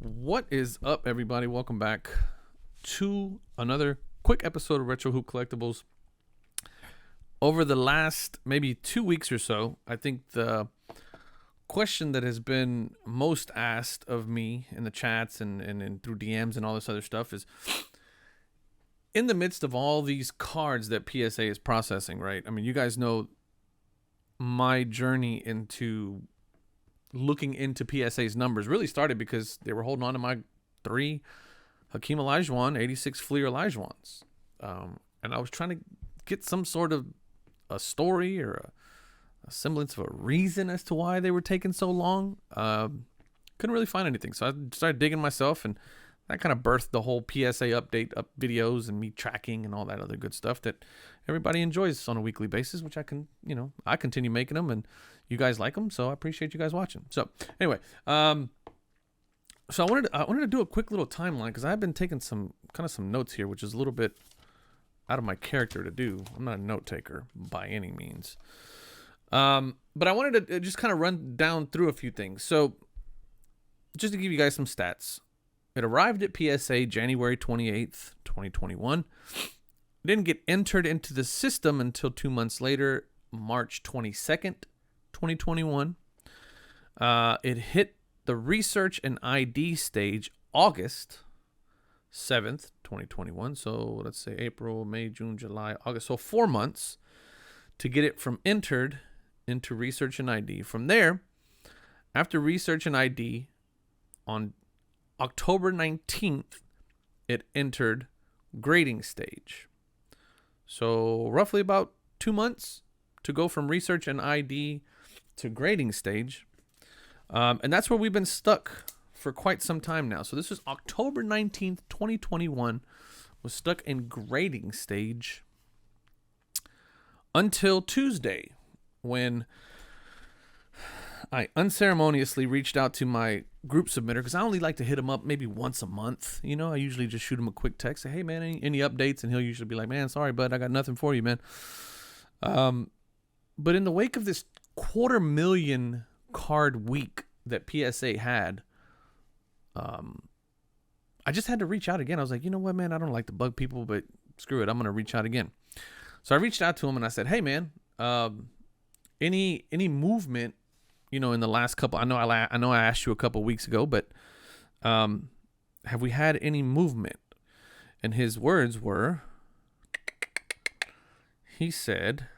What is up, everybody? Welcome back to another quick episode of Retro Hoop Collectibles. Over the last maybe 2 weeks or so, I think the question that has been most asked of me in the chats and through DMs and all this other stuff is, in the midst of all these cards that PSA is processing, right? I mean, you guys know my journey into looking into PSA's numbers really started because they were holding on to my 3 Hakeem Olajuwon 86 Fleer Olajuwons. And I was trying to get some sort of a story or a semblance of a reason as to why they were taking so long. Couldn't really find anything. So I started digging myself, and that kind of birthed the whole PSA update up videos and me tracking and all that other good stuff that everybody enjoys on a weekly basis, which I continue making them, and you guys like them, so I appreciate you guys watching. So anyway, so I wanted to do a quick little timeline because I've been taking some notes here, which is a little bit out of my character to do. I'm not a note taker by any means, but I wanted to just kind of run down through a few things. So just to give you guys some stats. It arrived at PSA January 28th, 2021. Didn't get entered into the system until 2 months later, March 22nd, 2021. It hit the research and ID stage August 7th, 2021. So let's say April, May, June, July, August. So 4 months to get it from entered into research and ID. From there, after research and ID on October 19th, it entered grading stage. So roughly about 2 months to go from research and ID to grading stage. And that's where we've been stuck for quite some time now. So this is October 19th, 2021, was stuck in grading stage until Tuesday, when I unceremoniously reached out to my group submitter, because I only like to hit him up maybe once a month. You know, I usually just shoot him a quick text, say, hey, man, any updates? And he'll usually be like, man, sorry, bud, I got nothing for you, man. But in the wake of this 250,000 card week that PSA had, I just had to reach out again. I was like, you know what, man, I don't like to bug people, but screw it, I'm going to reach out again. So I reached out to him and I said, hey, man, any movement, you know, in the last couple, I know I asked you a couple weeks ago, but have we had any movement? And his words were, he said,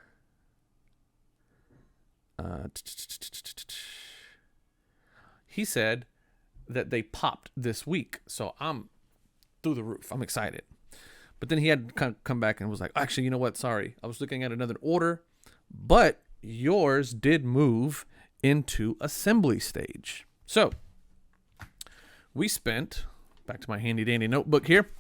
that they popped this week. So I'm through the roof. I'm excited. But then he had to come back and was like, actually, you know what? Sorry. I was looking at another order, but yours did move into assembly stage. So we spent, back to my handy dandy notebook here,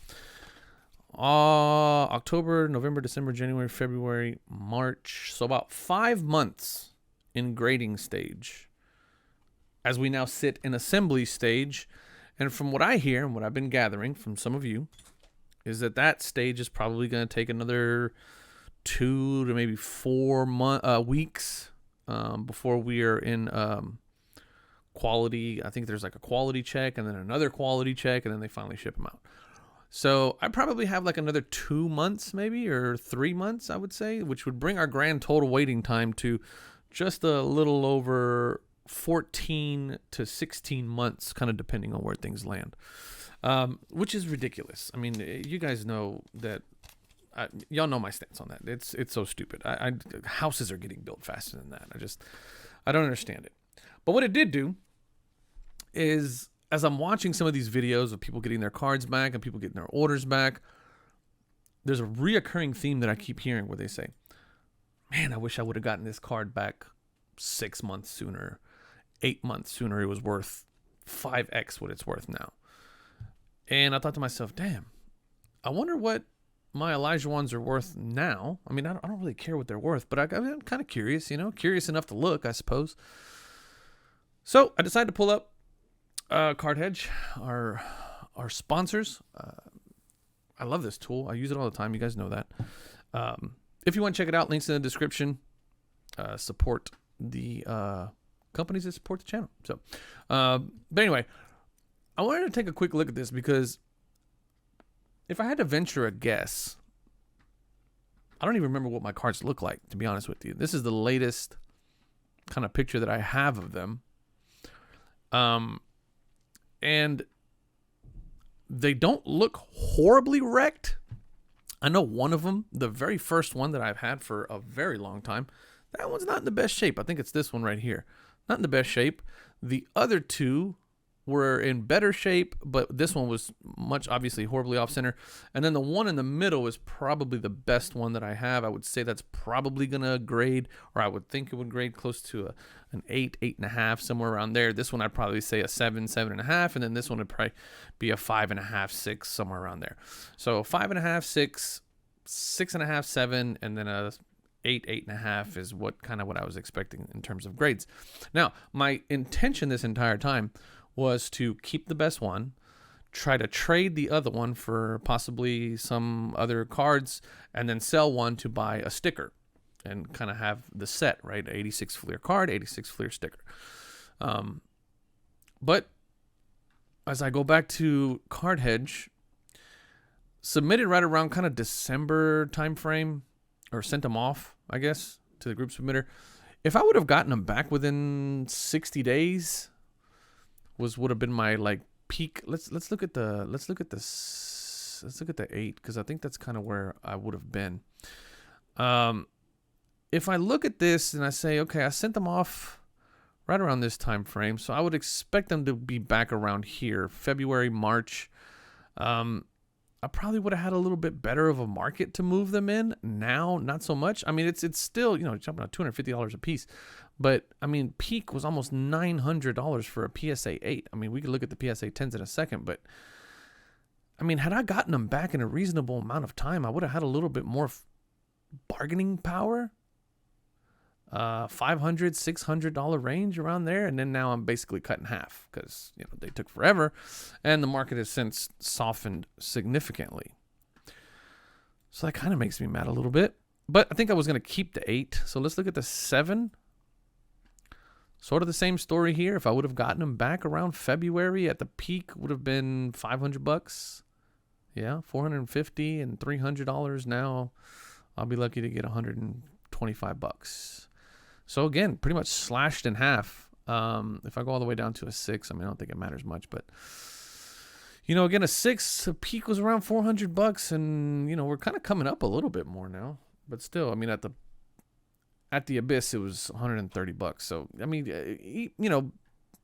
October, November, December, January, February, March. So about 5 months in grading stage, as we now sit in assembly stage. And from what I hear and what I've been gathering from some of you is that stage is probably going to take another 2 to maybe 4 weeks before we are in quality. I think there's like a quality check and then another quality check, and then they finally ship them out. So I probably have like another 2 months maybe, or 3 months, I would say, which would bring our grand total waiting time to just a little over 14 to 16 months, kind of depending on where things land, which is ridiculous. I mean, you guys know that. Y'all know my stance on that. It's so stupid. Houses are getting built faster than that. I don't understand it. But what it did do is, as I'm watching some of these videos of people getting their cards back and people getting their orders back, there's a reoccurring theme that I keep hearing where they say, man, I wish I would have gotten this card back 6 months sooner, 8 months sooner. It was worth 5x what it's worth now. And I thought to myself, damn, I wonder what my Olajuwons are worth now. I mean, I don't really care what they're worth, but I'm kind of curious, curious enough to look, I suppose. So I decided to pull up Card Hedge, our sponsors. I love this tool. I use it all the time. You guys know that. If you want to check it out, links in the description. Support the companies that support the channel. So, but anyway, I wanted to take a quick look at this because if I had to venture a guess, I don't even remember what my cards look like, to be honest with you. This is the latest kind of picture that I have of them. And they don't look horribly wrecked. I know one of them, the very first one that I've had for a very long time, that one's not in the best shape. I think it's this one right here. Not in the best shape. The other two were in better shape, but this one was much, obviously, horribly off center. And then the one in the middle is probably the best one that I have. I would say that's probably going to grade, or I would think it would grade close to an 8, 8.5, somewhere around there. This one I'd probably say a 7, 7.5, and then this one would probably be a 5.5, 6, somewhere around there. So 5.5, 6, 6.5, 7, and then a 8, 8.5 is what I was expecting in terms of grades. Now, my intention this entire time was to keep the best one, try to trade the other one for possibly some other cards, and then sell one to buy a sticker and kind of have the set, right? 86 Fleer card, 86 Fleer sticker. But as I go back to Card Hedge, submitted right around kind of December timeframe, or sent them off, I guess, to the group submitter. If I would have gotten them back within 60 days, would have been my like peak. Let's look at the 8, because I think that's kind of where I would have been. If I look at this and I say, okay, I sent them off right around this time frame, so I would expect them to be back around here, February, March. I probably would have had a little bit better of a market to move them in. Now, not so much. I mean, it's still, jumping on $250 a piece. But, I mean, peak was almost $900 for a PSA 8. I mean, we could look at the PSA 10s in a second. But, I mean, had I gotten them back in a reasonable amount of time, I would have had a little bit more bargaining power. $500, $600 range around there. And then now I'm basically cut in half because, they took forever. And the market has since softened significantly. So that kind of makes me mad a little bit. But I think I was going to keep the 8. So let's look at the 7. Sort of the same story here. If I would have gotten them back around February at the peak, would have been $500. Yeah, $450 and $300 now. I'll be lucky to get $125. So again, pretty much slashed in half. If I go all the way down to a 6, I mean, I don't think it matters much, but again, a 6, a peak was around $400, and we're kind of coming up a little bit more now, but still, I mean, at the abyss, it was $130. So I mean,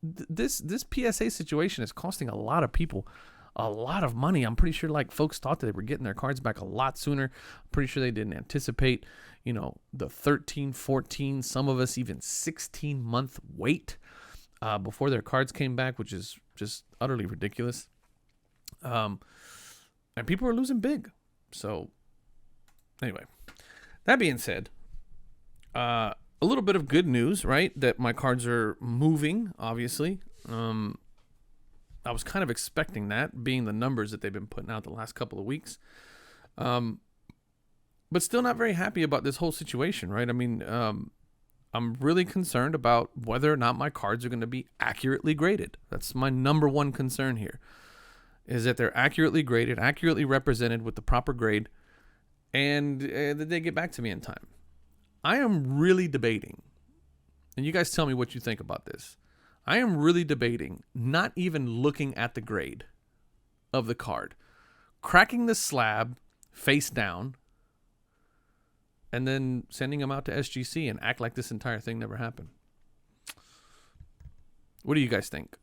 this PSA situation is costing a lot of people a lot of money. I'm pretty sure like folks thought that they were getting their cards back a lot sooner. I'm pretty sure they didn't anticipate, the 13, 14, some of us even 16-month wait before their cards came back, which is just utterly ridiculous. And people are losing big. So anyway, that being said, a little bit of good news, right? That my cards are moving, obviously. I was kind of expecting that, being the numbers that they've been putting out the last couple of weeks. But still not very happy about this whole situation, right? I mean, I'm really concerned about whether or not my cards are going to be accurately graded. That's my number one concern here, is that they're accurately graded, accurately represented with the proper grade, and that they get back to me in time. I am really debating, and you guys tell me what you think about this. I am really debating not even looking at the grade of the card, cracking the slab face down, and then sending them out to SGC and act like this entire thing never happened. What do you guys think?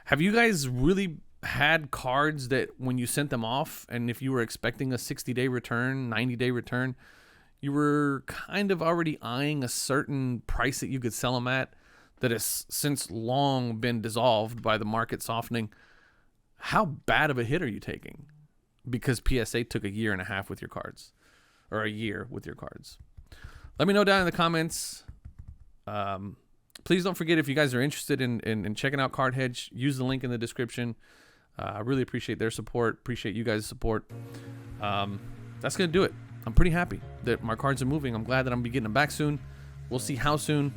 Have you guys really had cards that when you sent them off, and if you were expecting a 60-day return, 90-day return, you were kind of already eyeing a certain price that you could sell them at that has since long been dissolved by the market softening? How bad of a hit are you taking because PSA took a year and a half with your cards, or a year with your cards? Let me know down in the comments. Please don't forget, if you guys are interested in checking out Card Hedge, use the link in the description. I really appreciate their support. Appreciate you guys' support. That's going to do it. I'm pretty happy that my cards are moving. I'm glad that I'm going to be getting them back soon. We'll see how soon.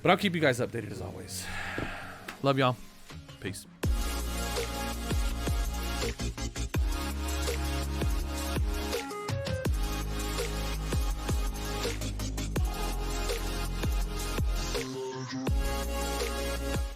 But I'll keep you guys updated as always. Love y'all. Peace.